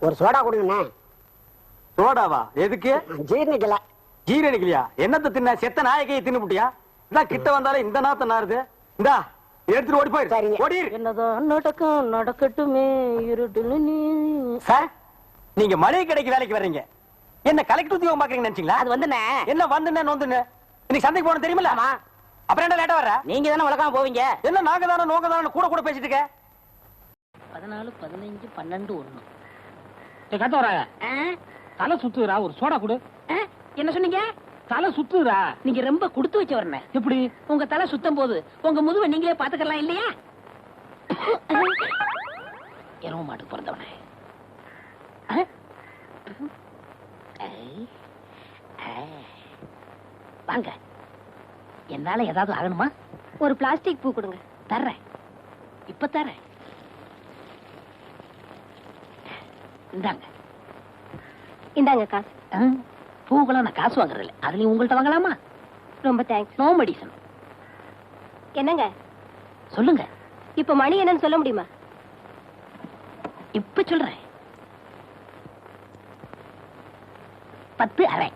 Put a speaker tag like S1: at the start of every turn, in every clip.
S1: ஒரு சோடா கொடுங்கண்ணே.
S2: சோடாவா? எதுக்கு?
S1: ஜீரணிக்கல.
S2: ஜீரணிக்கலையா? என்னத்த தின்ன? செத்த நாயகையை தின்னுபுட்டியா? இந்தா கிட்ட வந்தாலே இந்த நாத்த நாருது. இந்தா எடுத்துட்டு ஓடி போயிரு.
S1: சரிங்க.
S2: ஓடி.
S3: என்னதான் நடக்கும் நடக்கட்டுமே இருட்டுன்னு நீ.
S2: சார், நீங்க மளிகை கடைக்கு வேலைக்கு வர்றீங்க, என்ன கலெக்டர் உத்தியோகம் பாக்குறீங்கன்னு நினைச்சீங்களா?
S3: அது வந்துண்ணே.
S2: என்ன வந்துன்னு நோந்துன்னு? இன்னைக்கு சந்தைக்கு போகணும் தெரியுமில்ல? அப்புறம் என்ன லேட்டா வர?
S3: நீங்க தானே வழக்கமா போவீங்க.
S2: என்ன நாங்க தானே நோங்க தானே கூட கூட பேசிட்டு இருக்க?
S3: 14, 15, 12, 1.
S4: கத்த வர தலை சுத்துறா, ஒரு சோடா கொடு.
S3: என்ன சொன்னீங்க?
S4: தலை சுத்துறா.
S3: நீங்க ரொம்ப கொடுத்து வச்சவர்னே.
S4: எப்படி?
S3: உங்க தலை சுத்தம் போது உங்க முதுவை நீங்களே பாத்துக்கலாம் இல்லையா? எருவ மாட்டுக்கு பிறந்தவனே. வாங்க, என்னால ஏதாவது ஆகணுமா?
S5: ஒரு பிளாஸ்டிக் பூ கொடுங்க.
S3: தர்றேன், இப்ப தர்றேன். இந்தாங்க.
S5: இந்தாங்க காசு.
S3: பூக்கெல்லாம் நான் காசு வாங்குறது இல்லை, அதுலயும் உங்கள்கிட்ட வாங்கலாமா?
S5: ரொம்ப தேங்க்ஸ்.
S3: No medicine.
S5: என்னங்க
S3: சொல்லுங்க.
S5: இப்ப மணி என்னன்னு சொல்ல முடியுமா?
S3: இப்ப சொல்றேன். 10:30.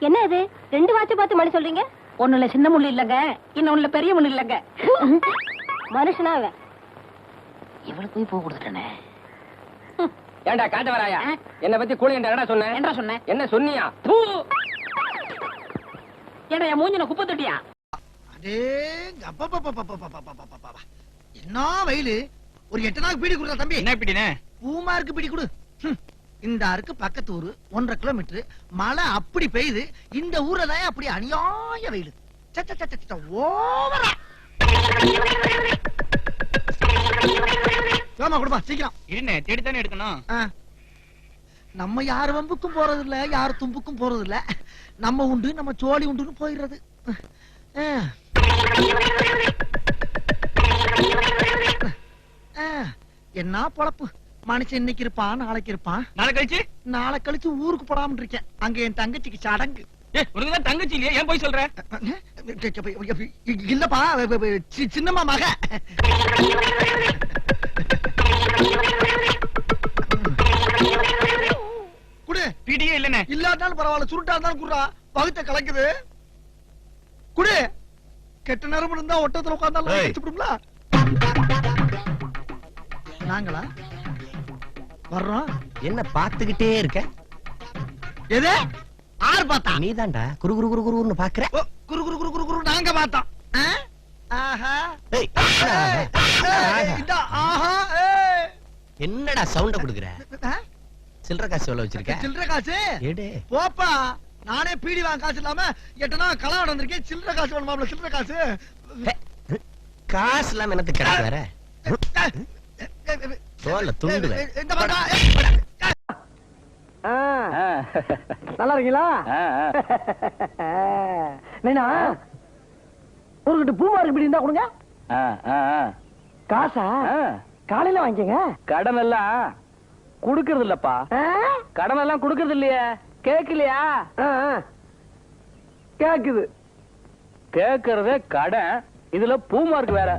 S5: என்ன இது 2 வாட்ச பார்த்து மணி சொல்றீங்க?
S3: ஒண்ணுல சின்ன முள்ளு இல்லங்க, இன்னொன்னுல பெரிய முள்ளு இல்லங்க.
S5: மனுஷனா அவன்.
S3: இவளுக்கு போய் பூ கொடுத்துட்டேனே.
S4: ஏண்டா காட்ட வராயா? என்ன பத்தி கூலி என்னடா சொன்ன?
S3: என்ன சொன்னேன்?
S4: என்ன சொன்னியா?
S3: ஏடா என் மூஞ்சின குப்பை தொட்டியா?
S6: என்ன வெயிலு! ஒரு 8 நாள் பீடி குடுறா தம்பி.
S4: என்ன பிடினே?
S6: பூமாருக்கு பீடி குடு. இந்த ஆருக்கு பக்கத்து ஊரு 1.5 கிலோமீட்டர். மழை அப்படி பெய்யுது. இந்த ஊர்ல தான் அப்படி அநியாய வெயிலு. ஓவரா கொடுப்பா சீக்கிரம்.
S4: இருண்ணே, தேடித்தானே எடுக்கணும்.
S6: நம்ம யார் வம்புக்கும் போறது இல்ல, யார் தும்புக்கும் போறது இல்ல. நம்ம உண்டு, நம்ம சோழி உண்டுன்னு போயிடுறது. என்ன பொழப்பு! மனுஷன் இன்னைக்கு இருப்பான், நாளைக்கு இருப்பான். நாளை கழிச்சு ஊருக்கு போடாம இருக்கேன். அங்க என் தங்கச்சிக்கு சடங்கு.
S4: உனக்குதான் தங்கச்சி இல்லையா? ஏன் போய் சொல்ற?
S6: இல்லப்பா, சின்னம்மா மக. குடு.
S4: பிடியே இல்லனே.
S6: இல்லாட்டாலும் பரவாயில்ல, சுருட்டா இருந்தாலும் குடுறா. பகுத்த கலக்குது. குடு. கெட்ட நேரம் இருந்தா ஒட்டத்துல உட்கார்ந்தாலும் வச்சுடுங்களா? நாங்களா வர்றோம்.
S7: என்ன பாத்துக்கிட்டே இருக்க?
S6: எது? ஆறு பார்த்தா?
S7: நீதான்டா குரு குரு குரு குருன்னு பாக்குற.
S6: குரு குரு குரு குரு குரு நாங்க பார்த்தோம்.
S7: என்னடா சவுண்ட குடுக்குற? சில்லற காசு எவ்வளவு வச்சிருக்க?
S6: சில்லற காசு
S7: எடு.
S6: போப்பா, நானே பீடி வாங்க காசு இல்லாம 8 நாள் கலா நடந்திருக்கேன். சில்லற காசு வேணுமாப்ல? சில்லற காசு
S7: காசு இல்லாம என்னத்துக்கு கிடக்கு வேற? தோல்ல துண்டு.
S1: நல்லா இருக்கீங்களா? ஒரு பூமாருக்கு இப்படி இருந்தா கொடுங்க. காசா காலையில வாங்கிக்கங்க.
S4: கடன் எல்லாம் குடுக்கறது இல்லப்பா. கடன் எல்லாம் குடுக்கறது இல்லையே. கேக்கலையா?
S1: கேக்குது.
S4: கேக்குறதே கடன், இதுல பூமார்க்கு வேற.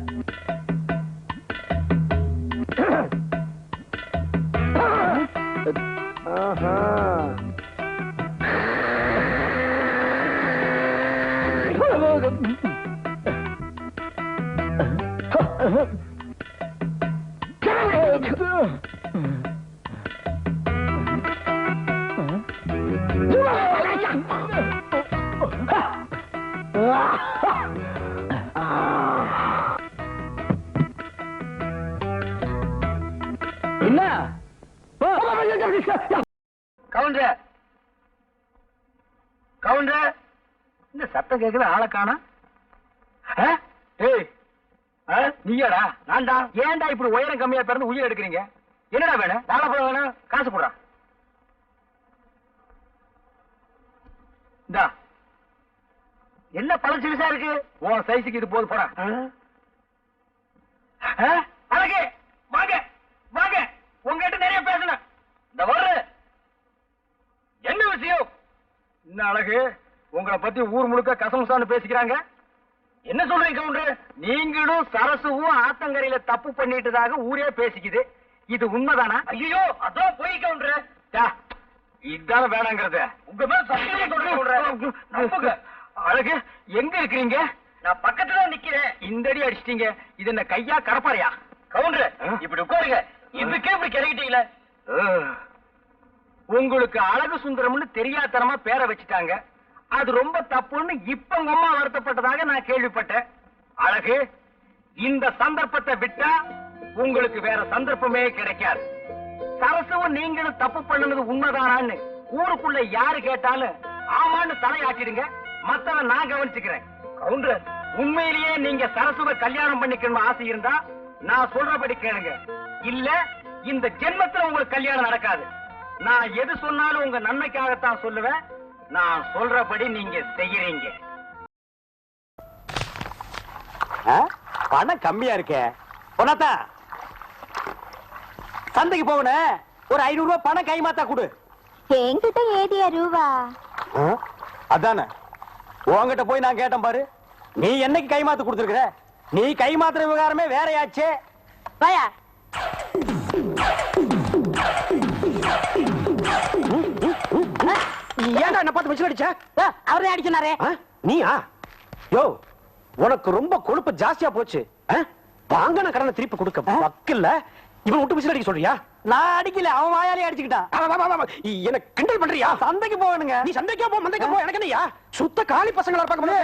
S4: என்ன
S6: கவுண்டர், கவுண்டர், இந்த சத்தம் கேக்குது, ஆளை காணா. நீயாடா? நான்டா. ஏன்டா இப்படி உயரம் கம்மியா பிறந்து உயிர் எடுக்கிறீங்க? என்னடா வேணும்? வாழைப்பழம் வேணும், காசு போடுறா. இந்தா. என்ன பழம் சிறுசா இருக்கு? உன் சைஸுக்கு இது போது போடா. அழகு வாங்க வாங்க, உங்ககிட்ட நிறைய பேசணும். இந்த வர்ற என்ன விஷயம்? என்ன அழகு, உங்களை பத்தி ஊர் முழுக்க கசமுசான்னு பேசிக்கிறாங்க. என்ன சொல்றீங்க கவுண்டர்? நீங்களும் சரசுவும் ஆத்தங்கரையில தப்பு பண்ணிட்டதாக ஊரே பேசிக்குது. இது உண்மைதானா? ஐயோ, அதான் போய் கவுண்டர். இதான வேணாங்கிறது. உங்க மேல சத்தியமா சொல்றேன். அழகு எங்க இருக்கிறீங்க? நான் பக்கத்துல நிக்கிறேன். இந்த அடி அடிச்சிட்டீங்க. இது என்ன கையா கடப்பாறையா? கவுண்டர் இப்படி உட்காருங்க. இதுக்கே இப்படி கிடைக்கிட்டீங்களே. உங்களுக்கு அழகு சுந்தரம்னு தெரியாதனமா பேரை வச்சுட்டாங்க. அது ரொம்ப தப்புன்னு இப்ப உங்க அம்மா வருத்தப்பட்டதாக நான் கேள்விப்பட்டேன். அழகு, இந்த சந்தர்ப்பத்தை விட்டா உங்களுக்கு வேற சந்தர்ப்பமே கிடைக்காது. சரசுவும் நீங்களும் தப்பு பண்ணுனது உண்மைதானான்னு ஊருக்குள்ள யாரு கேட்டாலும் ஆமான்னு தலையாட்டிடுங்க. மத்தவன் நான் கவனிச்சுக்கிறேன். கவுண்டர், உண்மையிலேயே நீங்க சரசுவை கல்யாணம் பண்ணிக்கணும் ஆசை இருந்தா நான் சொல்றபடி கேளுங்க. இல்ல இந்த ஜென்மத்துல உங்களுக்கு கல்யாணம் நடக்காது. நான் எது சொன்னாலும் உங்க நன்மைக்காகத்தான் சொல்லுவேன். நான் சொல்றபடி நீங்க செய்யறீங்க.
S2: பணம் கம்மியா இருக்கே. பொண்ணாத்தா, சந்தைக்கு போகண ஒரு 500 ரூபாய் பணம் கைமாத்தா கொடு.
S5: என்கிட்ட ஏதியா ரூபா?
S2: அதானே உன்கிட்ட போய் நான் கேட்டேன் பாரு. நீ என்னைக்கு கைமாத்து கொடுத்துருக்குற? நீ கைமாத்துற விவகாரமே வேறையாச்சே.
S3: வாயா.
S1: ஏன்டா என்ன பார்த்து மிஷின் அடிச்ச?
S3: அவரே அடிச்சுனாரே.
S1: நீயா? யோ, உனக்கு ரொம்ப கொழுப்பு ஜாஸ்தியா போச்சு. வாங்கின கடனை திருப்பி கொடுக்க வக்கில்ல. இவன் விட்டு மிஷின் அடிக்க சொல்றியா?
S2: நான் அடிக்கல, அவன் வாயாலே அடிச்சுக்கிட்டான்.
S1: என்ன கிண்டல் பண்றியா?
S2: சந்தைக்கு போகணுங்க.
S1: நீ சந்தைக்கா போ, மந்தைக்கா போ, எனக்கு என்னையா? சுத்த காலி பசங்களா இருப்பாங்க.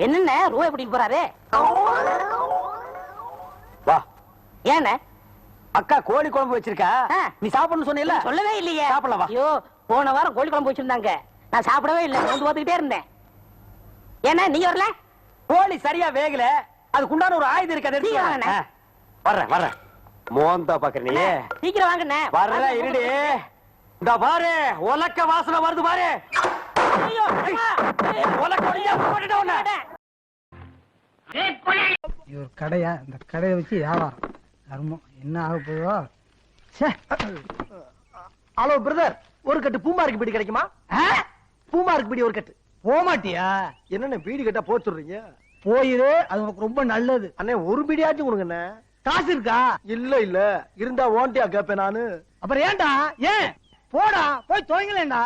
S3: என்னென்ன ரூபாய் எப்படி போறாரு?
S2: வா.
S3: ஏண்ணே?
S2: அக்கா கோழி குழம்பு வச்சிருக்கா. நீ சாப்பிடணும்னு சொன்னீல்ல?
S3: சொல்லவே இல்லையே.
S2: சாப்பிடலாம் வா.
S3: ஐயோ, போன வாரம் கோழி குழம்பு வச்சிருந்தாங்க. நான் சாப்பிடவே இல்லை. வந்து பார்த்துக்கிட்டே இருந்தேன். ஏன்னா நீங்க வரல?
S2: கோழி சரியா வேகல. அதுக்குண்டான ஒரு ஆயுதம் இருக்கு. அதை எடுத்து
S3: வாங்கண்ணே.
S2: வர்றேன். மோந்தா பாக்குற நீ.
S3: சீக்கிரம் வாங்கண்ணே.
S2: வர்ற இருடி. இந்த பாரு, உலக்க வாசனை வருது பாரு.
S3: ஐயோ, அம்மா.
S2: உலக்க ஒளியா போட்டுட்ட உன்னை.
S8: இது ஒரு கடையா? இந்த கடையை வச்சு வியாபாரம் கர்மம் என்ன ஆக போதோ.
S1: ஹலோ பிரதர், ஒரு கட்டு பூமாருக்கு பீடி கிடைக்குமா? பூமாருக்கு பீடி ஒரு கட்டு.
S8: போமாட்டியா?
S1: என்னென்ன பீடி கட்டா போச்சுடுறீங்க?
S8: போயிரு, அது உனக்கு ரொம்ப நல்லது.
S1: அண்ணே ஒரு பீடியாச்சும் கொடுங்கண்ணே.
S8: காசு இருக்கா?
S1: இல்ல இருந்தா ஓண்டியா கேப்பேன் நானு.
S8: அப்புறம் ஏன்டா? ஏன் போடா, போய் துவங்கலேண்டா.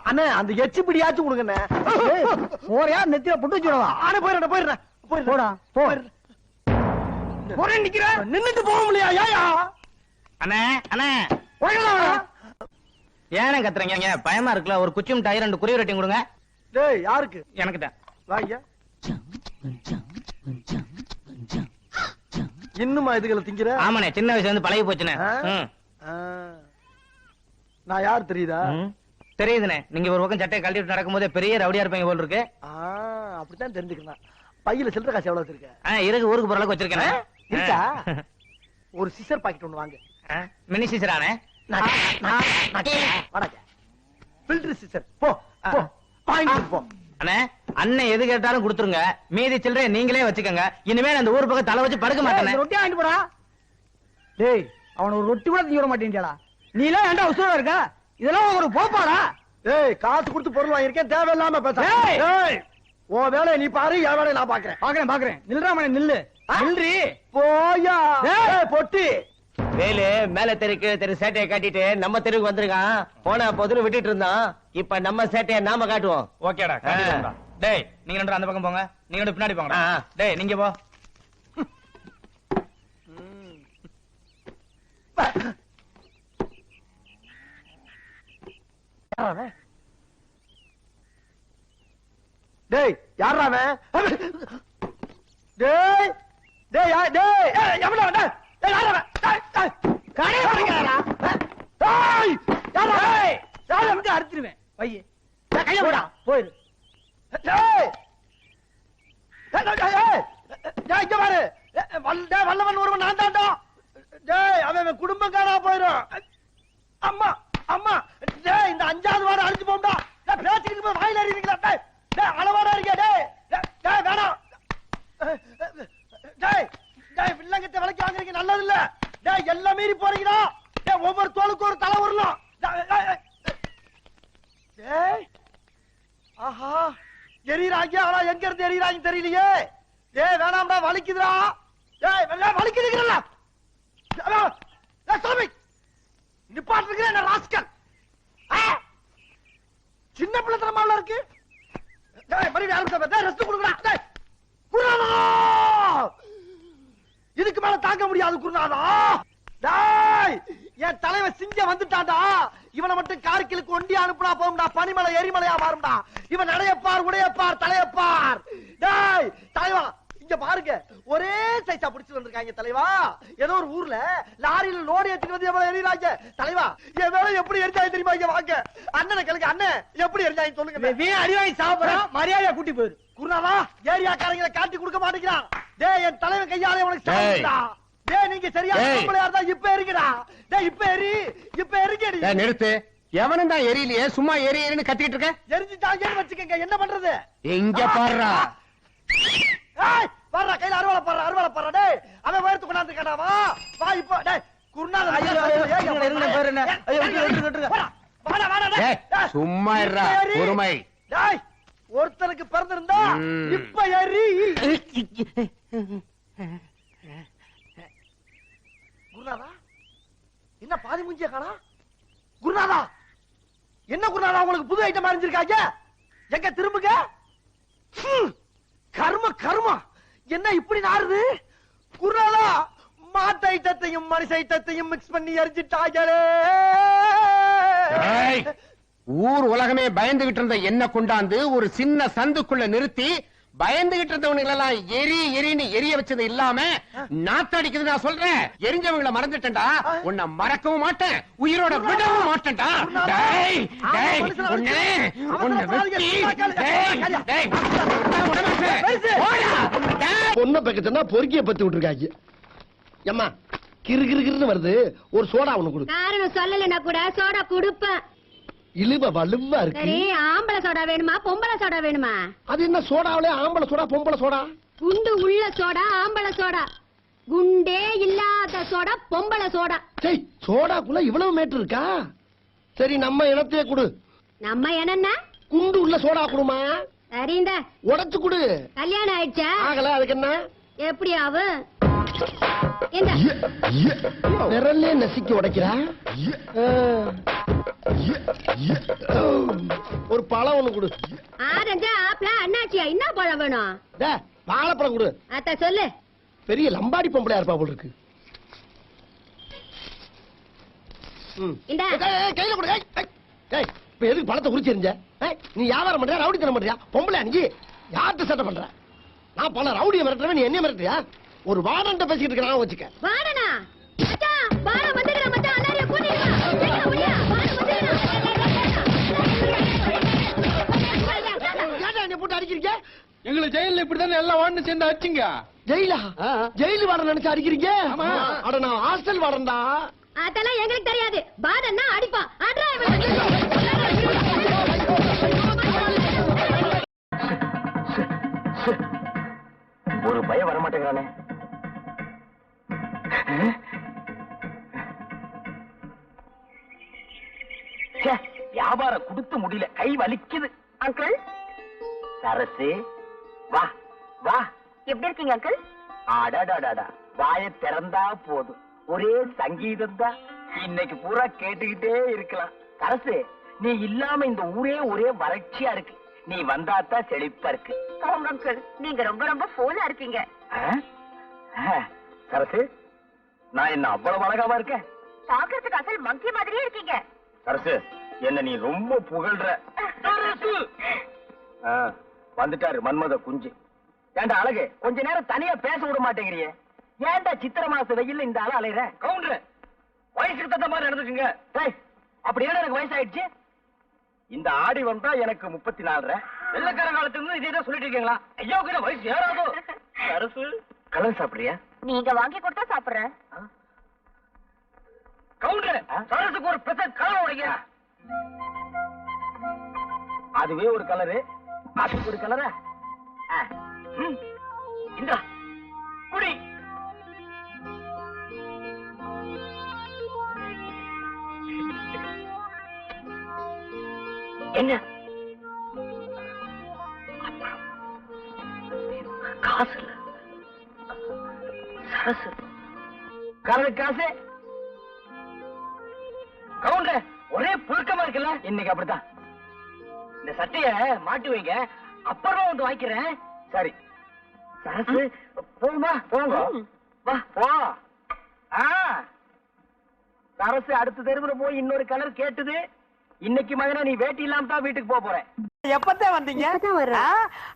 S1: அண்ணே அந்த எச்சு பிடியாச்சும் கொடுங்கண்ணே.
S8: போறியா? நெத்தியில புட்டு வச்சுடவா?
S1: ஆனே போயிடுறேன்.
S8: போடா போ. போறேன் நிக்கிற.
S1: நின்னுட்டு போக முடியா? ஏயா
S4: அண்ணே அண்ணே ஏன கத்துறீங்க? பயமா இருக்குல்ல? ஒரு குச்சி மிட்டாய் 2 குருவி ரொட்டி கொடுங்க.
S1: டேய், யாருக்கு?
S4: எனக்கு தான்.
S1: வாங்க. இன்னுமா இதுகளை திங்கிற?
S4: ஆமாண்ணே, சின்ன வயசுல இருந்து பழகி போச்சுண்ணே.
S1: நான் யார் தெரியுதா?
S4: தெரியுதுண்ணே. நீங்க ஒரு பக்கம் சட்டையை கழட்டிட்டு நடக்கும் போதே பெரிய ரவுடியா இருப்பீங்க போல் இருக்கு.
S1: அப்படித்தான் தெரிஞ்சுக்கணும். பையில சில்லற காசு எவ்வளவு வச்சிருக்க?
S4: இருக்கு, ஊருக்கு போற அளவுக்கு வச்சிருக்கேன்.
S1: இருக்கா? ஒரு சிசர் பாக்கெட் ஒண்ணு வாங்க.
S4: மினி சிசரானே?
S1: Filter scissor. போ வாங்கிட்டு போ.
S4: அண்ணே, அண்ணன் எது கேட்டாலும் கொடுத்துருங்க. மீதி சில்லறை நீங்களே வச்சுக்கோங்க. இனிமேல் அந்த ஊர் பக்கம் தலை வச்சு படுக்க மாட்டேன்.
S8: ரொட்டி வாங்கிட்டு போடா. டேய், அவன ஒரு ரொட்டி கூட தீவிர மாட்டேன்டா. நீ எல்லாம் ஏன்டா உசுரா இருக்க? இதெல்லாம் ஒரு போப்பாடா.
S1: ஏய், காசு கொடுத்து பொருள் வாங்கியிருக்கேன், தேவையில்லாம பேச. ஏய், உன் வேலையை நீ பாரு, என் வேலையை நான் பாக்குறேன்.
S8: நில்றாம நில்லு. நில்றி.
S1: போயா பொட்டி.
S7: வேலு மேல தெருக்கு தெரு சேட்டையை காட்டிட்டு நம்ம தெருவுக்கு வந்திருக்கான். போன பொதுன்னு விட்டுட்டு இருந்தான். இப்ப நம்ம சேட்டையை நாம காட்டுவோம்.
S4: ஓகேடா, காட்டிடுவோம்டா. டேய், நீங்க 2 அந்த பக்கம் போங்க. நீங்க 2 பின்னாடி போங்க. டேய், நீங்க போ.
S1: டேய், யாரா அவன்? டேய் டேய் டேய், எவனா டேய்? யாரா அவன்?
S8: கடை வாங்கடா.
S1: டேய், யாரா?
S8: ஏய், யாரை வந்து அறுத்துருவேன். பைய. கைய போடா. போயிரு.
S1: டேய் இங்க பாரு. வல்லவன் ஒருவன் நான் தாண்டா. டேய், அவன் குடும்பம் காணா போயிடும். அம்மா அம்மா. டேய், இந்த 5வது வாரம் அழிஞ்சு போம்டா. பேசிக்கிட்டு போய் வாயில அறிவீங்களா? டேய், அளவாடா இருக்கியா? டேய் வேணாம். டேய் வில்லங்கத்தை விலைக்கு வாங்குறீங்க, நல்லது இல்ல. டேய், எல்லாம் மீறி போறீங்களா? டேய், ஒவ்வொரு தோளுக்கு ஒரு தலை வரலாம். டேய், ஆஹா, எரியறாங்க. ஆனா எங்க இருந்து எரியறாங்க தெரியலையே. டேய் வேணாம்டா, வலிக்குதுடா. டேய் வலிக்குதுங்கறல. டேய் சாமி, நிப்பாட்டுங்க. இருக்கிற என்ன ராஸ்கல்? சின்ன பிள்ளை தரமால இருக்கு. டேய் மறுபடியும் யாரும் டேய் ரெஸ்ட் குடுங்கடா. டேய் குருநாதா, இதுக்கு மேல தாங்க முடியாது குருநாதா. டேய் என் தலைவன் சிங்கம் வந்துட்டான்டா. இவனை மட்டும் கார்கிலுக்கு ஒண்டி அனுப்புனா போகும்டா. பனிமலை எரிமலையா மாறும்டா. இவன் நடையப்பார் உடையப்பார் தலையப்பார். டேய் தலைவா இங்க பாருங்க, ஒரே சைஸா பிடிச்சு வந்திருக்காங்க தலைவா. ஏதோ ஒரு ஊர்ல லாரியில லோடு ஏத்திட்டு வந்து எவ்வளவு எரியுறாங்க தலைவா. என் வேலை எப்படி எரிஞ்சாங்க தெரியுமா? இங்க வாங்க அண்ணனை கேளுங்க. அண்ணன் எப்படி எரிஞ்சாங்க சொல்லுங்க.
S8: நீ அடிவாங்கி சாப்பிடுறான், மரியாதையா கூட்டி போயிரு.
S1: குருநாதா ஏரியாக்காரங்களை காட்டி கொடுக்க மாட்டேங்கிறான். டேய் என் தலைவன் கையாலே உனக்கு சாப்பிடுடா. டேய் நீங்க சரியா பொம்பளையா இருந்தா இப்ப எரிங்கடா. டேய் இப்ப எரிங்கடி.
S7: நிறுத்து. எவனும் தான் எரியலையே, சும்மா எரியுன்னு கத்திட்டு இருக்க.
S1: எரிஞ்சுட்டாங்கன்னு வச்சுக்கங்க, என்ன பண்றது?
S7: எங்க பாடுறா.
S1: ஏய் பாறா, கையில அருவாளை பாறா. டேய் அவன் வயித்து கொண்டாந்து கடாவா. வா இப்போ. டேய் குருநாதா
S8: இருங்க பாரு என்ன. ஐயோ விட்டுருங்க.
S1: வாடா
S7: டேய் சும்மா இருடா, பொறுமை.
S1: டேய் ஒருத்தனுக்கு பிறந்திருந்தா இப்ப எரி. குருநாதா என்ன பாதி மூஞ்சிய காணா? குருநாதா என்ன குருநாதா உங்களுக்கு புது ஐட்டம் அறிஞ்சிருக்காங்க? எங்க திரும்புங்க. கர்ம என்ன இப்படி நாறுது? குருநாதா மாட்டு ஐட்டத்தையும் மனுஷ ஐட்டத்தையும் மிக்ஸ் பண்ணி எரிஞ்சிட்டாங்களே.
S7: ஊர் உலகமே பயந்துகிட்டு இருந்த என்ன கொண்டாந்து ஒரு சின்ன சந்துக்குள்ள நிறுத்தி பயந்துகிட்டு இருந்தவனுங்க எல்லாம் எரின்னு எரிய வச்சது இல்லாம நாத்தடிக்குது. நான் சொல்றேன், எரிஞ்சவங்களை மறந்துட்டேன்டா. உன்னை மறக்கவும் மாட்டேன், உயிரோட விடவும் மாட்டேன்டா.
S1: பொண்ணை பக்கத்துனா பொறுக்கிய பத்தி விட்டுருக்காங்க. ஏம்மா கிரு வருது, ஒரு சோடா ஒண்ணு கொடு.
S5: காரணம் சொல்லலைன்னா கூட சோடா குடுப்பேன்.
S1: இழுவா இருக்கு.
S5: சரி, ஆம்பளை சோடா வேணுமா பொம்பளை சோடா வேணுமா?
S1: அது என்ன சோடாவிலே ஆம்பளை சோடா பொம்பளை சோடா?
S5: குண்டு உள்ள சோடா ஆம்பளை சோடா, குண்டே இல்லாத சோடா பொம்பளை சோடா.
S1: சரி சோடாக்குள்ள இவ்வளவு மேட்டர் இருக்கா? சரி நம்ம இனத்தையே கொடு.
S5: நம்ம என்னன்னா
S1: குண்டு உள்ள சோடா குடுமா.
S5: சரி இந்த
S1: உடைச்சு கொடு.
S5: கல்யாணம் ஆயிடுச்சா?
S1: ஆகல, அதுக்கு என்ன?
S5: எப்படி ஆகும்? இந்த
S1: விரல்லே நசுக்கி உடைக்கிறா. ஒரு பழம் ஒண்ணு கொடு.
S5: ஆரஞ்சா ஆப்பிளா அண்ணாச்சியா என்ன பழம் வேணும்?
S1: வாழைப்பழம் கொடு.
S5: அத்த சொல்லு.
S1: பெரிய லம்பாடி பொம்பளையா இருப்பா போல இருக்கு.
S5: இந்த
S1: கையில கொடு. இப்ப எதுக்கு பழத்தை குறிச்சு எறிஞ்ச? நீ வியாபாரம் பண்றியா ரவுடித்தனம் பண்றியா? பொம்பளை அணிஞ்சு யார்கிட்ட சட்டை பண்ற? நான் பல ரவுடியை மிரட்டுறேன், நீ என்ன மிரட்டுறியா? ஒரு வாடன்ட்ட பேசிக்கிட்டு இருக்க வச்சுக்க.
S5: வாடனா மச்சான், வாட வந்துங்கடா மச்சான், எல்லாரையும் கூட்டிட்டு வா. சீக்கிரம் ஓடியா, வாட வந்துங்கடா.
S1: ஏன்டா என்ன போட்டு அடிக்கிறீங்க?
S2: எங்களை ஜெயில இப்படித்தானே எல்லாம் வார்டு சேர்ந்து அடிச்சிங்க.
S1: ஜெயிலா? ஜெயிலு வாட நினைச்சு அடிக்கிறீங்க? அட நான் ஹாஸ்டல் வாடன்டா.
S5: அதெல்லாம் எங்களுக்கு தெரியாது. வாடன்னா அடிப்பா. அட்ரா
S2: ஒரு பயம் வர மாட்டேங்கிறானே. வியாபாரம் கொடுத்து முடியல, கை வலிக்குது.
S5: அங்கிள்
S2: சரசு வா வா.
S5: எப்படி இருக்கீங்க அங்கிள்?
S2: அடாடாடாடா, வாயை திறந்தா போதும், ஒரே சங்கீதம் தான். இன்னைக்கு பூரா கேட்டுக்கிட்டே இருக்கலாம். சரசு, நீ இல்லாம இந்த ஊரே ஒரே வறட்சியா இருக்கு. நீ வந்தாத்தான் செழிப்பா இருக்கு.
S5: அங்கிள் நீங்க ரொம்ப போலா இருக்கீங்க.
S2: சரசு, நான் என்ன அவ்வளவு அழகாவா இருக்கேன்?
S5: பாக்குறதுக்கு அசல் மங்கி மாதிரியே இருக்கீங்க.
S2: சரசு, என்ன நீ ரொம்ப புகழ்ற. வந்துட்டாரு மன்மத குஞ்சு. ஏண்டா அழகு, கொஞ்ச நேரம் தனியா பேச விட மாட்டேங்கிறியே. ஏண்டா சித்திர மாச வெயில்ல இந்த ஆள அலையற? கவுண்டர், வயசுக்கு தகுந்த மாதிரி நடந்துக்குங்க. அப்படி என்ன எனக்கு வயசாயிடுச்சு? இந்த ஆடி வந்தா எனக்கு 34. வெள்ளக்கார காலத்துல இருந்து இதே தான் சொல்லிட்டு இருக்கீங்களா? ஐயாவுக்கு வயசு ஏறாதோ? சரசு, கலர் சாப்பிடுறியா?
S5: நீங்க வாங்கி கொடுத்தா சாப்பிடுறேன்.
S2: கவுண்டர், சரசுக்கு ஒரு பெசட் கலர் உடைங்க. அதுவே ஒரு கலரு, அதுக்கு ஒரு கலரா? இந்த குடி. என்ன காசு இல்ல. சரசு, கலரு காசு கவுண்டர் ஒரே புழுக்கமா இருக்குல்ல? இன்னைக்கு அப்படித்தான். இந்த சட்டைய மாட்டி வைங்க, அப்புறமா வந்து வாங்கிக்கிறேன். சரி சரசு, போமா போங்க, வா போ. சரசு அடுத்த தெருவுல போய் இன்னொரு கலர் கேட்டுது. இன்னைக்கு மகனே நீ வேட்டி இல்லாம தான் வீட்டுக்கு போறேன்.
S8: எப்பத்தான் வந்தீங்க?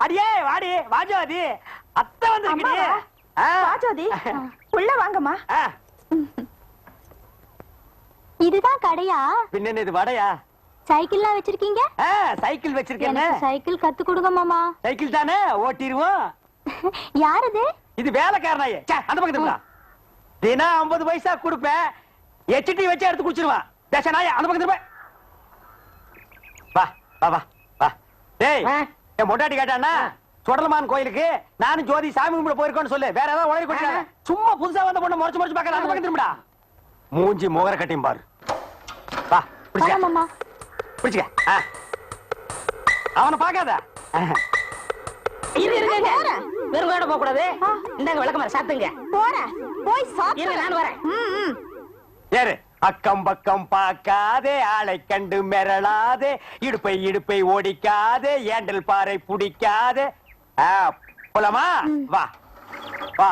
S8: அடியே வாடி வாஜாதி, அத்தை வந்திருக்கீங்க.
S5: ராஜோதி உள்ள வாங்கம்மா. இதுதான் கடையா?
S8: பின்ன இது வடையா?
S5: சைக்கிள்லாம் வச்சிருக்கீங்க?
S8: சைக்கிள் வச்சிருக்கேன்.
S5: சைக்கிள் கத்து கொடுங்க மாமா.
S8: சைக்கிள் தானே, ஓட்டிடுவோம்.
S5: யார் இது?
S8: இது வேலைக்காரனாயே. அந்த பக்கத்துல தினம் 50 பைசா கொடுப்பேன், எச்டி வச்சு எடுத்து குடிச்சிருவான். தேச நாயா, அந்த பக்கத்துல போய் வா வா வா வா. டேய், என் மொட்டாட்டி கேட்டானா சுடலமான் கோயிலுக்கு நானும் ஜோதி சாமி கும்பிட போயிருக்கோன்னு சொல்லு. வேற ஏதாவது உலகி கொட்டினாங்க. சும்மா புதுசா வந்த பொண்ணு முறைச்சு முறைச்சு பார்க்கல. அந்த பக்கம் திரும்படா. மூஞ்சி முகர கட்டியும் பாரு. வா பிடிச்ச
S5: மாமா.
S8: பிடிச்சுக்க. அவனை பார்க்காத.
S3: வெறும் போக கூடாது. இந்தாங்க விளக்கமாறு சாப்பிட்டுங்க.
S5: போறேன், போய் சாப்பிடு.
S3: நான் வரேன்.
S8: ஏறு. அக்கம் பக்கம் பார்க்காதே, ஆளை கண்டு மிரளாதே, இடுப்பை இடுப்பை ஓடிக்காதே, ஏண்டல் பாறை பிடிக்காதே. போலாமா? வா வா.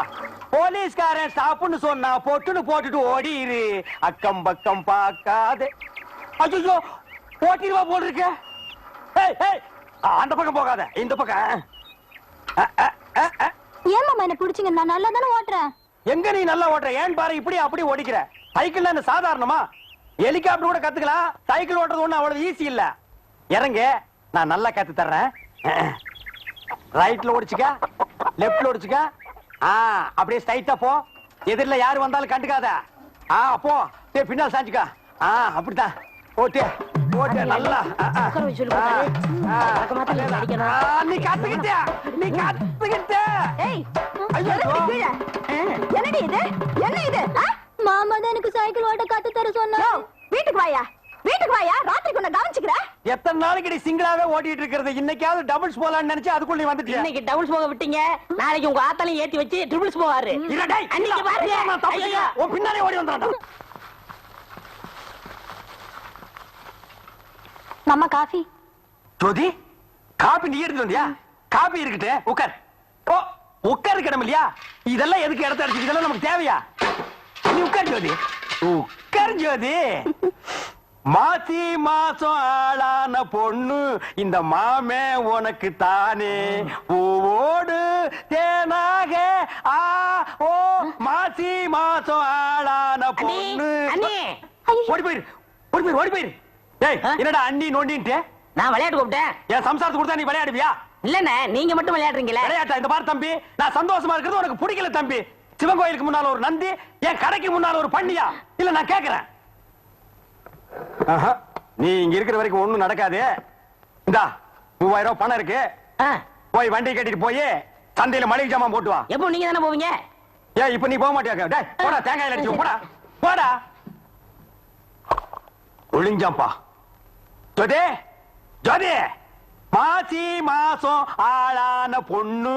S8: போலீஸ்காரன் சாப்புன்னு சொன்னா பொட்டுன்னு போட்டுட்டு ஓடிரு. அக்கம் பக்கம் பார்க்காதே. ஐயோ ஓட்டிடுவா போல் இருக்க. அந்த பக்கம் போகாத, இந்த பக்கம்.
S5: ஏன் மாமா என்ன பிடிச்சிங்க? நான் நல்லா தானே ஓட்டுறேன்.
S8: எங்க நீ நல்லா ஓட்டுற? ஏன் பாரு இப்படி அப்படி ஓடிக்கிற. சைக்கிள் என்ன சாதாரணமா? ஹெலிகாப்டர் கூட கத்துக்கலாம். சைக்கிள் ஓட்டுறது ஒண்ணு அவ்வளவு ஈஸி இல்ல. இறங்க, நான் நல்லா கத்து தர்றேன். ரைட்ல ஓடிச்சுக்க, லெப்ட்ல ஓடிச்சுக்க. அப்படியே ஸ்ட்ரைட்டா போ. எதிரில யாரு வந்தாலும் கண்டுக்காத. போ. பின்னால் சாஞ்சுக்க. அப்படித்தான் ஓட்டு ஓட்டு. நல்லா நீ கத்துக்கிட்ட, நீ கத்துக்கிட்ட.
S5: என்னடி இது? என்ன இது? மாமா தான் எனக்கு சைக்கிள் ஓட்ட கத்து தர சொன்னா. வீட்டுக்கு வாயா, வீட்டுக்கு வாயா. ராத்திரிக்கு உன்னை கவனிச்சுக்கிற.
S8: எத்தனை நாளைக்கு சிங்கிளாவே ஓட்டிட்டு இருக்கிறது? இன்னைக்காவது டபுள்ஸ் போலான்னு நினைச்சு அதுக்குள்ள நீ வந்துட்டியா?
S3: இன்னைக்கு டபுள்ஸ் போக விட்டீங்க, நாளைக்கு உங்க ஆத்தாலையும் ஏத்தி வச்சு ட்ரிபிள்ஸ் போவாரு.
S8: உன் பின்னாலே ஓடி வந்தான்டா.
S5: மாமா காஃபி.
S8: ஜோதி, காபி நீ எடுத்து வந்தியா? காபி இருக்கட்டு, உட்கார். ஓ, உட்கார் கிடம் இல்லையா? இதெல்லாம் எதுக்கு இடத்த அடிச்சு? இதெல்லாம் நமக்கு தேவையா? நீ உட்கார் ஜோதி, உட்கார் ஜோதி. மாசி மாசம் ஆளான பொண்ணு இந்த மாமே உனக்கு தானே, பூவோடு தேனாக. ஓ மாசி மாசம் ஆளான பொண்ணு. ஓடி போயிரு, ஓடி போயிரு, ஓடி போயிரு. ஏய், என்னடா அண்ணி நோண்டின்ட்டு?
S3: நான் விளையாட்டு கூப்பிட்டேன்.
S8: என் சம்சாரத்துக்கு கொடுத்தா நீ விளையாடுவியா?
S3: இல்லண்ணே, நீங்க மட்டும் விளையாடுறீங்களே.
S8: விளையாட்டா? இந்த பாரு தம்பி, நான் சந்தோஷமா இருக்கிறது உனக்கு பிடிக்கல தம்பி. சிவன் கோயிலுக்கு முன்னால ஒரு நந்தி, என் கடைக்கு முன்னால ஒரு பண்ணியா? இல்ல நான் கேக்குறேன். நீ இங்க இருக்கிற வரைக்கும் ஒண்ணும் நடக்காது. இந்தா 3000 ரூபாய் பணம் இருக்கு. போய் வண்டி கட்டிட்டு போய் சந்தையில மளிகை ஜாமான் போட்டு வா.
S3: எப்போ நீங்க தானே போவீங்க?
S8: ஏன் இப்ப நீ போக மாட்டியா? டேய் போடா, தேங்காய் அடிச்சு போடா, போடா. ஒளிஞ்சாம்பா. ஜோதி, ஜோதி, மாசி மாசம் ஆளான பொண்ணு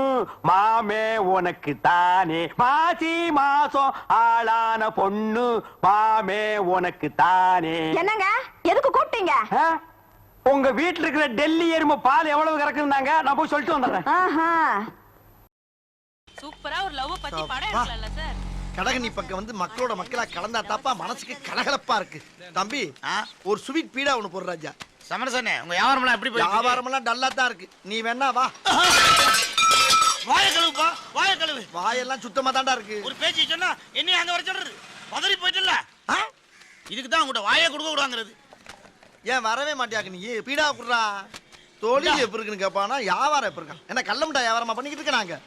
S8: மாமே உனக்கு தானே. மாசி மாசம் ஆளான பொண்ணு மாமே உனக்கு தானே.
S5: என்னங்க, எதுக்கு கூப்பிட்டீங்க?
S8: உங்க வீட்டுல இருக்கிற டெல்லி எருமை பால் எவ்வளவு கறக்குறாங்க, நான் போய் சொல்லிட்டு வந்துடுறேன்.
S9: சூப்பரா ஒரு லவ் பத்தி படம் எடுக்கலாம்ல சார்?
S1: கடகனி பக்கம் வந்து மக்களோட மக்களா கலந்தா தாப்பா மனசுக்கு கலகலப்பா இருக்கு. தம்பி, ஒரு ஸ்வீட் பீடா ஒண்ணு போடுற ராஜா.
S6: சமரசனே, உங்க வியாபாரம்லாம் எப்படி போயிட்டு இருக்கு?
S1: வியாபாரம்லாம் டல்லா தான் இருக்கு. நீ வேணா வா.
S6: வாய கழுவுப்பா, வாய கழுவு.
S1: வாயெல்லாம் சுத்தமா தாண்டா இருக்கு.
S6: ஒரு பேச்சு சொன்னா என்ன அங்க வர சொல்றது? பதறி போயிட்டல. இதுக்கு தான் உங்கள்ட்ட வாயே கொடுக்க கூடாங்கிறது.
S1: ஏன் வரவே மாட்டியாக்கு நீ? பீடா குடுறா. தொழில் எப்படி இருக்குன்னு கேட்பானா, வியாபாரம் எப்படி இருக்கான்? என்ன கள்ள மிட்டாய் வியாபாரமா பண்ணிக்கிட்டு இருக்க நாங்க?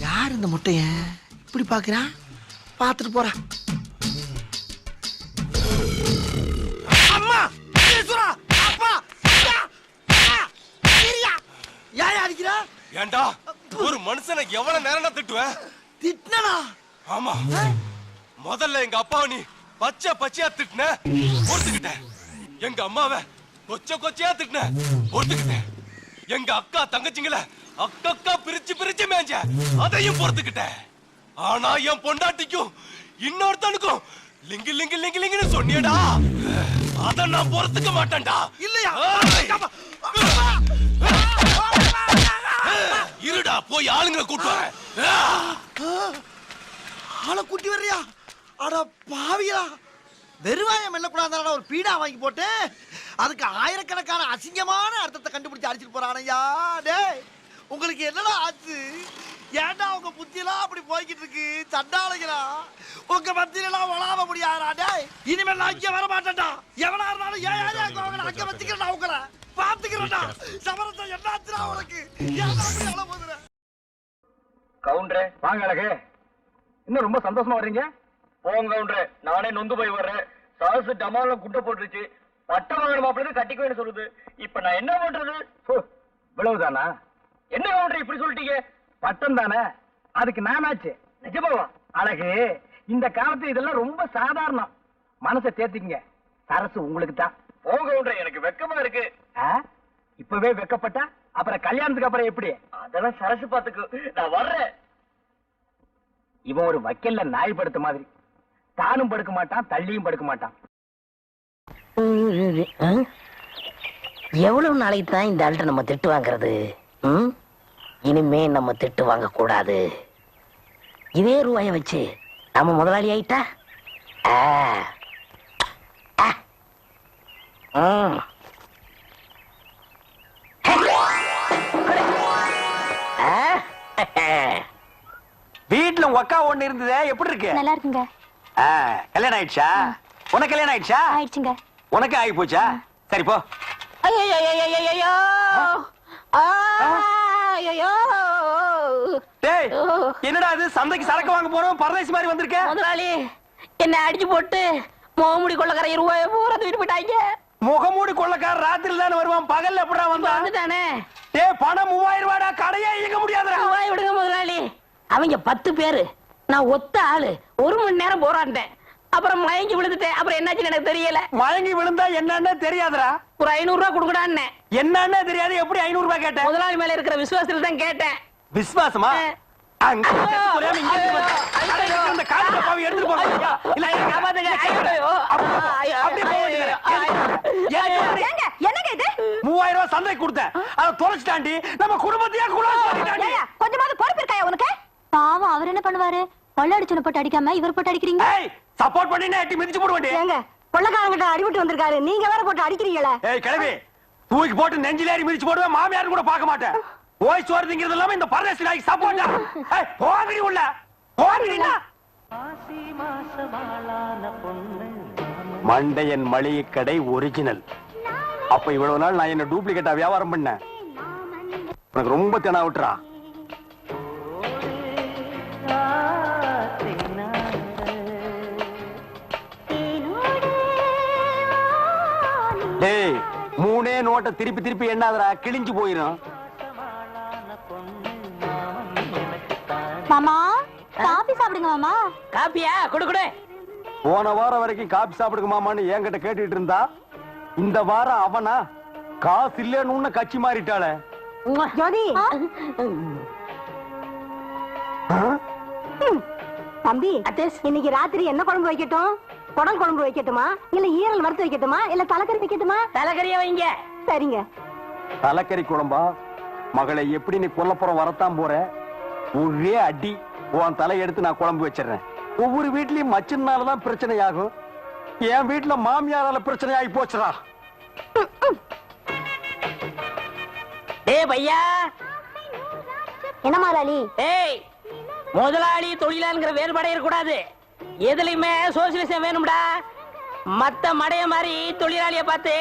S1: யார் இந்த முட்டைய இப்படி பாக்குறான்? பாத்துட்டு போறா. அம்மா, அப்பா
S10: ஏண்டா ஒரு மனுஷனை எவ்வளவு நேரம் திட்டுவேன்?
S1: திட்டினா?
S10: ஆமா, முதல்ல எங்க அப்பாவை நீ பச்சை பச்சையா திட்டின, பொறுத்துக்கிட்டேன். எங்க அம்மாவை கொச்சை கொச்சையா திட்டின, பொறுத்துக்கிட்டேன். எங்க அக்கா தங்கச்சிங்கள அக்கா பிரிச்சு பிரிச்சு மேஞ்ச, அதையும் பொறுத்துக்கிட்டேன். ஆனா என் பொண்டாட்டிக்கும் இன்னொருத்தனுக்கும் லிங்கு லிங்கு லிங்கு லிங்குன்னு சொன்னியடா, அத நான் பொறுத்துக்க மாட்டேன்டா.
S1: இல்லையா?
S10: இருடா, போய் ஆளுங்களை கூட்டு வரேன்.
S1: ஆளை கூட்டி வர்றியா? அட பாவியா, வெறுவாயம் மெல்லக்கூடாது ஒரு பீடா வாங்கி போட்டு அதுக்கு ஆயிரக்கணக்கான அசிங்கமான அர்த்தத்தை கண்டுபிடிச்சு அடிச்சிட்டு போறானையா. டேய், உங்களுக்கு என்னடா ஆச்சு? ஏன்டா உங்க புத்தியெல்லாம் அப்படி போய்கிட்டு இருக்கு? சண்டாளைங்களா, உங்க மத்தியிலாம் வளாவ முடியாதா? டேய், இனிமேல் நான் இங்க வர மாட்டேன்டா. எவனா இருந்தாலும் ஏன் அவங்களை அங்க வச்சுக்கிறேன்டா. உங்களை பாத்துக்கிறேன்டா. சமரத்தை என்னாச்சுடா உனக்கு? ஏன்டா அப்படி அவ்வளவு போதுற?
S2: கவுண்டரே வாங்க அழகு. இன்னும் ரொம்ப சந்தோஷமா வர்றீங்க? போங்க கவுண்டரே, நானே நொந்து போய் வர்றேன். சாசு டமால குட்டை போட்டுருச்சு. பட்டம் வாங்கின மாப்பிள்ளை கட்டிக்குவேன்னு சொல்லுது. இப்ப நான் என்ன பண்றது? இவ்வளவுதானா? என்ன கவுண்டரே இப்படி சொல்லிட்டீங்க? பட்டம் தானே, அதுக்கு நானாச்சு. நிஜமாவா? அழகு, இந்த காலத்து இதெல்லாம் ரொம்ப சாதாரணம். மனசை தேத்திக்கங்க, சரசு உங்களுக்கு தான். போங்க கவுண்டரே, எனக்கு வெக்கமா இருக்கு. இப்பவே வெக்கப்பட்டா அப்புறம் கல்யாணத்துக்கு அப்புறம் எப்படி? அதெல்லாம் சரசு பாத்துக்கு, நான் வர்றேன். இவன் ஒரு வக்கல்ல நாய் படுத்த மாதிரி, தானும் படுக்க மாட்டான், தள்ளியும் படுக்க மாட்டான்.
S3: எவ்வளவு நாளைக்கு தான் இந்த ஆள்கிட்ட நம்ம திட்டு வாங்குறது? இனிமே நம்ம திட்டு வாங்க கூடாது. இதே ரூபாய வச்சு நம்ம முதலாளி ஆயிட்டா
S8: வீட்டுல உங்க அக்கா ஒண்ணு இருந்ததே, எப்படி இருக்கு?
S5: நல்லா இருக்குங்க.
S8: கல்யாணம் ஆயிடுச்சா? உனக்கு கல்யாணம் ஆயிடுச்சா?
S5: ஆயிடுச்சுங்க.
S8: உனக்கு ஆகி போச்சா? சரி போ. டேய், என்னடா இது? சந்தைக்கு சரக்கு வாங்க போறோம், பரதேசி மாதிரி வந்திருக்க.
S3: முதலாளி என்ன அடிச்சு போட்டு முகமூடி கொள்ளக்கார ரூபாய் பூரா தூக்கிட்டு போயிட்டாங்க.
S8: முகமூடி கொள்ளக்கார ராத்திரி தானே வருவான், பகல்ல எப்படா
S3: வந்துட்டானே?
S8: டேய், பணம் 3000 ரூபாடா, கடையே இயங்க முடியாதுடா.
S3: ரூபாய் விடுங்க முதலாளி. அவங்க 10 பேரு, நான் ஒத்த ஆளு. 1 மணி நேரம் போராண்டேன், அப்புறம் மயங்கி விழுந்துட்டேன். அப்புறம் என்னாச்சுன்னு எனக்கு தெரியல.
S8: மயங்கி விழுந்தா என்னன்னு தெரியாதுடா.
S3: ஒரு 500 ரூபாய் கொடுக்கடான்னு.
S8: என்னன்னு தெரியாது, எப்படி 500 ரூபாய் கேட்டேன்?
S3: முதலாளி மேல இருக்கிற விசுவாசத்துல தான் கேட்டேன்.
S8: விசுவாசமா? அங்க போறாம இங்க வந்து அந்த காசு பாவி எடுத்து போங்க. இல்ல
S3: காப்பாத்துங்க.
S8: அப்படியே போங்க.
S5: என்னங்க இது?
S8: 3000 ரூபாய் சந்தை கொடுத்தேன், அத தொலைச்சிட்டாண்டி. நம்ம குடும்பத்தையே குலாஸ் பண்ணிட்டாண்டி.
S5: கொஞ்சமாவது பொறுப்பு இருக்காயா உனக்கு? பாவம், அவர் என்ன பண்ணுவாரு? கொள்ள அடிச்சன போட்டு அடிக்காம இவர் போட்டு அடிக்கிறீங்க.
S8: ஏய், சப்போர்ட் பண்ணினா எட்டி மிதிச்சு போடுவேண்டி.
S5: ஏங்க, கொள்ளக்காரங்கிட்ட அடிபட்டு வந்திருக்காரு, நீங்க வேற போட்டு அடிக்கிறீங்களா?
S8: ஏய் கிழவி, தூக்கி போட்டு நெஞ்சில ஏறி மிதிச்சு போடுவேன், மாமியாரும் கூட பார்க்க மாட்டேன். ஓய் சோறுங்கிறது இல்லாம இந்த பரதேசி நாய்க்கு சப்போர்ட்டா? ஏய், போங்கடி உள்ள, போங்கடினா. மண்டையன் மளிகை கடை ஒரிஜினல். அப்ப இவ்வளவு நாள் நான் என்ன டூப்ளிகேட்டா வியாபாரம் பண்ணேன்? உனக்கு ரொம்ப தெனா விட்டுறா. டேய், 3 நோட்டை திருப்பி திருப்பி எண்ணாதடா, கிழிஞ்சு போயிடும்.
S5: மாமா, காபி சாப்பிடுங்க மாமா.
S3: காப்பியா? குடு குடு.
S8: போன வாரம் வரைக்கும் காபி சாப்பிடுங்க மாமான்னு என்கிட்ட கேட்டுட்டு இருந்தா, இந்த வாரம் அவனா காசு இல்லன்னு கட்சி மாறிட்டாளே.
S5: ஜோதி, தம்பி, இன்னைக்கு ராத்திரி என்ன குழம்பு வைக்கட்டும்? குடல் குழம்பு வைக்கட்டுமா, இல்ல ஈரல் வறுத்து வைக்கட்டுமா, இல்ல தலைக்கறி வைக்கட்டுமா?
S3: தலைக்கறியா வைங்க.
S5: சரிங்க.
S8: தலைக்கறி குழம்பா? மகளை எப்படி நீ கொல்லப்புறம் வரத்தான் போற? ஒரே அடி, உன் தலை எடுத்து நான் குழம்பு வச்சிடறேன். ஒவ்வொரு வீட்லயும் மச்சனாலதான் பிரச்சனை ஆகும். என் வீட்டுல மாமியாரால பிரச்சனை ஆகி போச்சுடா.
S3: டேய் பையா.
S5: என்ன முதலாளி?
S3: டேய், முதலாளி தொழிலாளிங்கிற வேறுபாடே இருக்கக்கூடாது. எதுலயுமே சோசியலிசம் வேணும்டா. மத்த மடைய மாதிரி தொழிலாளிய பார்த்து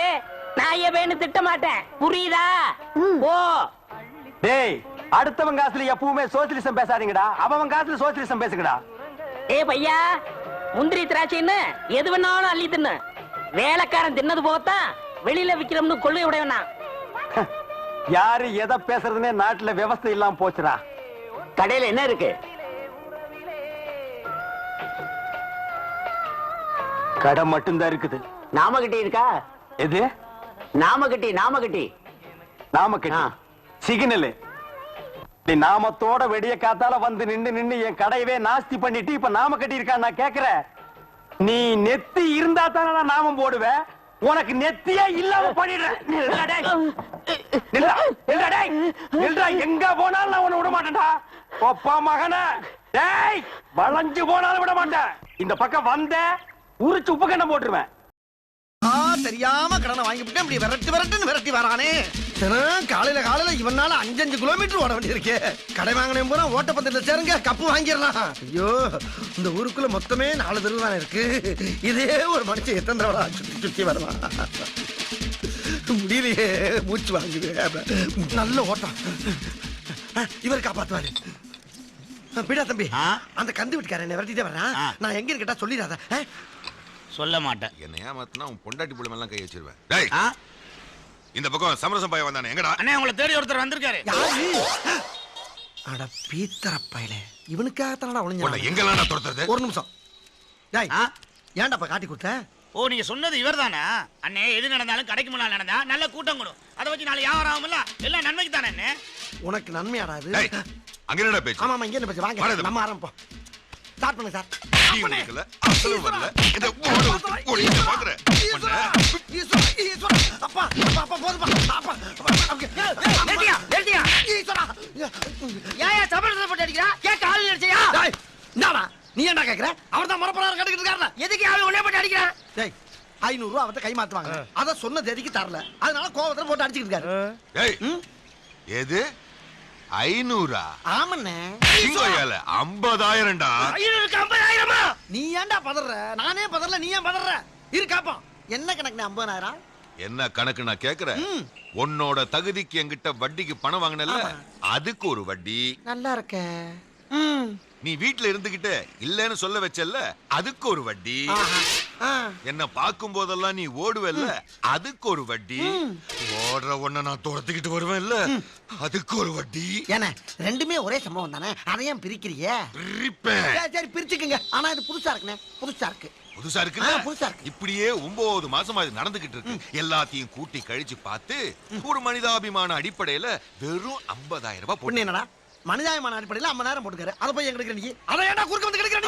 S3: நான் ஏன்னு திட்ட மாட்டேன், புரியுதா? ஓ
S8: டேய், அடுத்தவன் காசுல எப்பவுமே சோசியலிசம் பேசாதீங்கடா, அவன் காசுல சோசியலிசம் பேசுங்கடா.
S3: ஏய் பையா, முந்திரி திராட்சைன்னு எது வேணாலும் அள்ளி தின்னு. வேலைக்காரன் தின்னது போகத்தான் வெளியில விக்கிறோம்னு கொள்ளை உடையவனா.
S8: யாரு எதை பேசுறதுன்னே நாட்டுல விவசாயம் இல்லாம போச்சுடா.
S2: கடையில என்ன இருக்கு?
S8: கடை மட்டும்தான் இருக்குது.
S2: நாமக்கட்டி இருக்கா?
S8: எது?
S2: நாமக்கட்டி
S8: நாமக்கட்டி சிக்னல். நீ நாமத்தோட வெடிய காத்தால வந்து நின்னு என் கடையவே நாஸ்தி பண்ணிட்டு இப்ப நாம கட்டி இருக்கான். நான் கேக்குறேன், நீ நெத்தி இருந்தா தானே நாமம் போடுவேன். உனக்கு நெத்தியே இல்லாம பண்ணிடுறேன். எங்க போனாலும் நான் உன்னை விட மாட்டேன்டா. ஒப்பா மகன டேய், வளைஞ்சு போனாலும் விட மாட்டேன். இந்த பக்கம் வந்த உரிச்சு உப்பு கண்ணம் போட்டுருவேன்.
S1: தெரியாம கடனை வாங்கிவிட்டு இப்படி விரட்டி வரானே. காலையில இவனால 5 கிலோமீட்டர் ஓட வேண்டியிருக்கு. கடை வாங்கினேன் போனா ஓட்டப்பந்தத்துல சேருங்க, கப்பு வாங்கிடலாம். ஐயோ, இந்த ஊருக்குள்ள மொத்தமே 4 தெரு தானே இருக்கு. இதே ஒரு மனுஷன் எத்தனை தடவை சுத்தி வருவான். முடியலையே, மூச்சு வாங்குது. நல்ல ஓட்டம். இவர் காப்பாத்துவாரு. பிடா தம்பி, அந்த கந்து வீட்டுக்காரன் என்ன விரட்டிட்டே வர்றான். நான் எங்க இருக்கட்டா சொல்லிடாத.
S11: சொல்ல மாட்டேன்.
S12: என்ன ஏமாத்தினா உன் பொண்டாட்டி புள்ள மேல கை வச்சிருவேன். டேய், இந்த பக்கம் சமரசம் பையன் வந்தானே, எங்கடா?
S11: அண்ணே, உங்களை தேடி ஒருத்தர் வந்திருக்காரு.
S1: அட பீத்தர பையலே, இவனுக்காக தானடா ஒளிஞ்சா.
S12: எங்கலாம் நான் துரத்துறது?
S1: ஒரு நிமிஷம். டேய், ஏன்டாப்பா காட்டி கொடுத்த?
S11: ஓ, நீங்க சொன்னது இவர்தானா? அண்ணே, எது நடந்தாலும் கடைக்கு முன்னால நடந்தா நல்ல கூட்டம் கூடும். அதை வச்சு நாளை வியாபாரம் ஆகும்ல, எல்லாம் நன்மைக்கு தானே அண்ணே.
S1: உனக்கு நன்மையாடா இது?
S12: டேய், அங்க என்னடா பேச்சு?
S1: ஆமா, இங்க என்ன பேச்சு? வாங்க நம்ம ஆரம்பிப்போம். ஸ்டார்ட் பண்ணுங்க சார்.
S12: வரல அசல் வரல இந்த ஓடி பாக்குற
S1: அப்பா போதுமா. அப்பா
S2: ஏயா சபரத்தை போட்டு அடிக்கிறா? கேட்க ஆளு நினைச்சியா?
S1: டேய், என்னடா நீ என்ன கேக்குற? அவர்தான் மரப்பறாரு கட்டிக்கிட்டு இருக்காருல.
S2: எதுக்கு ஆளு உள்ளே போட்டு அடிக்கிறான்?
S1: டேய், 500 ரூபாய் அவர்ட்ட கை மாத்துவாங்க. அத சொன்ன தேதிக்கு தரல, அதனால கோவத்துல போட்டு அடிச்சிட்டு இருக்காரு.
S12: டேய், எது 500?
S1: ஆமண்ணே,
S12: 50,000டா.
S2: 500க்கு
S1: நீ ஏன்டா பதற? நானே பதறல, நீ ஏன் பதற? இரு காப்போம். என்ன கணக்கு? 50,000.
S12: என்ன கணக்கு நான் கேக்குறேன்? உன்னோட தகுதிக்கு என்கிட்ட வட்டிக்கு பணம் வாங்கினல, அதுக்கு ஒரு வட்டி.
S1: நல்லா இருக்க.
S12: நீ வீட்டுல இருந்துகிட்டு இல்லன்னு சொல்ல வச்சல்ல, அதுக்கு ஒரு வட்டி. என்ன பார்க்கும் போதெல்லாம் நீ ஓடுவல்ல, அதுக்கு ஒரு வட்டி. ஓடுற ஒண்ண நான் துரத்துக்கிட்டு வருவேன்ல, அதுக்கு ஒரு வட்டி.
S1: ஏன்னா ரெண்டுமே ஒரே சம்பவம் தானே, அதையும் பிரிக்கிறீங்க?
S12: பிரிப்பேன்.
S1: சரி பிரிச்சுக்குங்க. ஆனா இது புதுசா இருக்குண்ணே. புதுசா இருக்கு.
S12: புதுசா இருக்கு. இப்படியே 9 மாசமா இது நடந்துகிட்டு இருக்கு. எல்லாத்தையும் கூட்டி கழிச்சு பார்த்து ஒரு மனிதாபிமான அடிப்படையில வெறும் 50,000 ரூபாய் போட்டு.
S1: என்னடா மனிதாபிமான அடிப்படையில 50,000 போட்டுக்காரு. அதை போய் எங்க எடுக்கிற நீ? அதை ஏன்டா குறுக்க வந்து எடுக்கிற?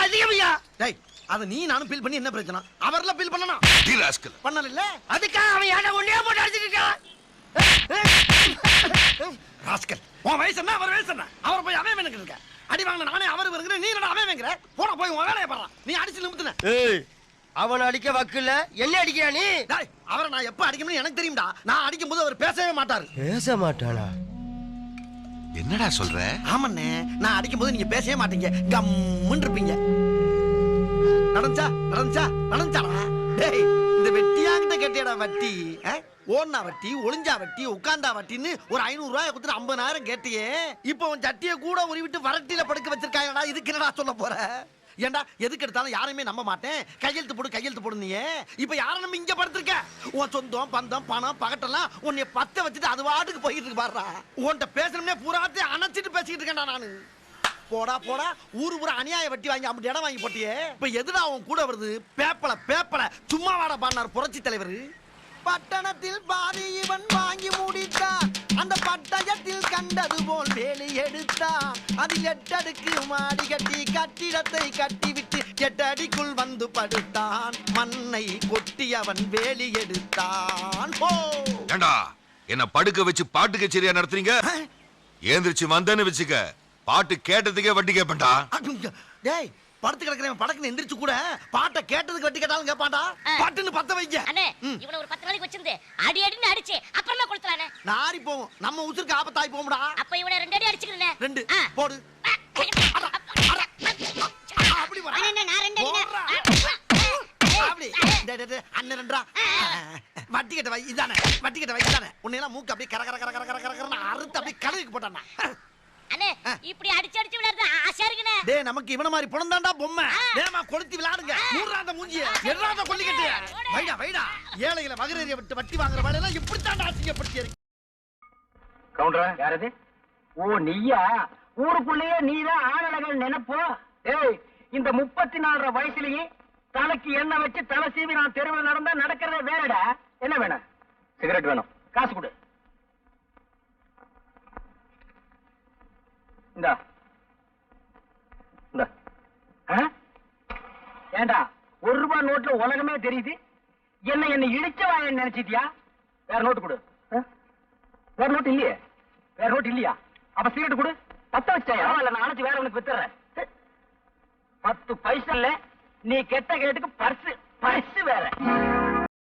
S2: அதிகமையா?
S1: டேய், அதை நீ நானும் ஃபீல் பண்ணி என்ன பிரச்சனை? அவர்ல ஃபீல் பண்ணணும்.
S12: டி ராஸ்கல்.
S1: பண்ணல இல்ல,
S2: அதுக்காக அவன் ஏன்டா ஒண்ணே போட்டு அடிச்சிட்டு இருக்கான்?
S1: ராஸ்கல், உன் வயசு என்ன, அவர் வயசு என்ன? அவர் போய் அவன் வேணுங்க இருக்க. அடி வாங்க நானே அவர் வருகிறேன், நீ என்ன அவன் வேங்குற? போட போய் உன் வேலையை பாரு. நீ அடிச்சு நிமித்துன.
S2: அவன் அடிக்க வக்கில்ல, என்ன அடிக்கிறா நீ?
S1: டேய், அவரை நான் எப்ப அடிக்கணும்னு எனக்கு தெரியும்டா. நான் அடிக்கும் போது அவர் பேசவே மாட்டாரு.
S2: பேச மாட்டானா?
S12: என்னடா சொல்ற?
S1: ஆமண்ணே, நான் அடிக்கும் போது நீங்க பேசவே மாட்டீங்க, கம்முன்னு இருப்பீங்க. நடந்துச்சாடா? டேய், இந்த வெட்டியாங்கிட்ட கேட்டியடா வட்டி? ஓடுனா வட்டி, ஒளிஞ்சா வட்டி, உட்கார்ந்தா வட்டின்னு ஒரு 500 ரூபாய் கொடுத்துட்டு 50,000 கேட்டியே. இப்போ உன் சட்டியை கூட உருவிட்டு வரட்டில படுக்க வச்சிருக்காங்கடா. இதுக்கு என்னடா சொல்ல போற? ஏண்டா எதுக்கு எடுத்தாலும் யாரையுமே நம்ப மாட்டேன், கையெழுத்து போடு நீ. இப்ப யார நம்ம இங்க படுத்திருக்க? உன் சொந்தம் பந்தம் பணம் பகட்டெல்லாம் உன்னை பத்த வச்சுட்டு அது வாட்டுக்கு போயிட்டு இருக்கு பாருடா. உன்கிட்ட பேசணும்னே பூராத்தையும் அணைச்சிட்டு பேசிக்கிட்டு இருக்கேன்டா நானு. போடா ஊரு அநியாய வட்டி வாங்கி அப்படி இடம் வாங்கி போட்டியே. இப்ப எதுடா உன் கூட வருது? பேப்பல சும்மா வாட பாடினார் புரட்சி தலைவர். பட்டணத்தில் பாதி இவன் வாங்கி முடித்தான், அந்த பட்டயத்தில் கண்டது போல் வேலி எடுத்தான். அது 8 அடுக்கு மாடி கட்டி கட்டிடத்தை கட்டிவிட்டு 8 அடிக்குள் வந்து படுத்தான். மண்ணை கொட்டி அவன் வேலி எடுத்தான்.
S12: ஏண்டா என்ன படுக்க வச்சு பாட்டு கச்சேரியா நடத்துறீங்க? ஏந்திரிச்சு வந்தேன்னு வச்சுக்க, பாட்டு கேட்டதுக்கே வட்டி கேட்பேன்டா.
S1: டேய், படுத்து கிடக்குறேன் படக்குன்னு எந்திரிச்சு கூட பாட்டை கேட்டதுக்கு வட்டி கேட்டாலும் கேட்பான்டா. பாட்டுன்னு பத்த வைங்க.
S5: அண்ணே, இவனை ஒரு 10 நாளைக்கு வச்சிருந்து அடின்னு அடிச்சு அப்புறமா கொடுத்துறானே.
S1: நாரி போவோம், நம்ம உசுருக்கு ஆபத்தாய் போகும்டா.
S5: அப்ப இவனை 2 அடி அடிச்சுக்கிறேனே.
S1: 2 போடு. அப்படி வர.
S5: அண்ணே, நான் 2 அடி.
S1: அப்படி. டேய் அண்ணன் 2டா. வட்டி கட்ட வை இதானே. உன்னை எல்லாம் மூக்கு அப்படியே கர அறுத்து அப்படியே கலருக்கு போட்டானா.
S5: அண்ணே, இப்படி அடிச்சு விளையாடுறது ஆசையா இருக்குனே.
S1: டேய், நமக்கு இவன மாதிரி பொணந்தாண்டா பொம்மை. டேமா கொளுத்தி விளையாடுங்க. மூறாத மூஞ்சிய எறாத கொல்லிக்கட்டு. வைடா ஏழைகளை மகரேறிய விட்டு வட்டி வாங்குற வேலையெல்லாம் இப்படி தாண்டா அசிங்கப்படுத்தி இருக்கு.
S2: கவுண்டர் யாரது? ஓ நீயா? ஊருக்குள்ளேயே நீதான் ஆளழகன் நினைப்போ? ஏய், இந்த 34 வயசுலயே தலைக்கு எண்ணெய் வச்சு தலை சீவி நான் தெருவில் நடந்தா நடக்கிறதே வேறடா. என்ன வேணும்? சிகரெட் வேணும். காசு கொடு. இந்தா இந்தா. ஏண்டா 1 ரூபாய் நோட்ல உலகமே தெரியுது, என்ன இடிச்ச வாயன்னு நினைச்சிட்டியா? வேற நோட்டு கொடு. வேற நோட்டு இல்லையே. வேற நோட்டு இல்லையா? அப்ப சிகரெட் கொடு. 10 வச்சாயா? இல்ல நான் அழைச்சு வேற உனக்கு வித்துறேன். 10 பைசா இல்ல, நீ கெட்ட கேட்டுக்கு பர்ஸ் வேற.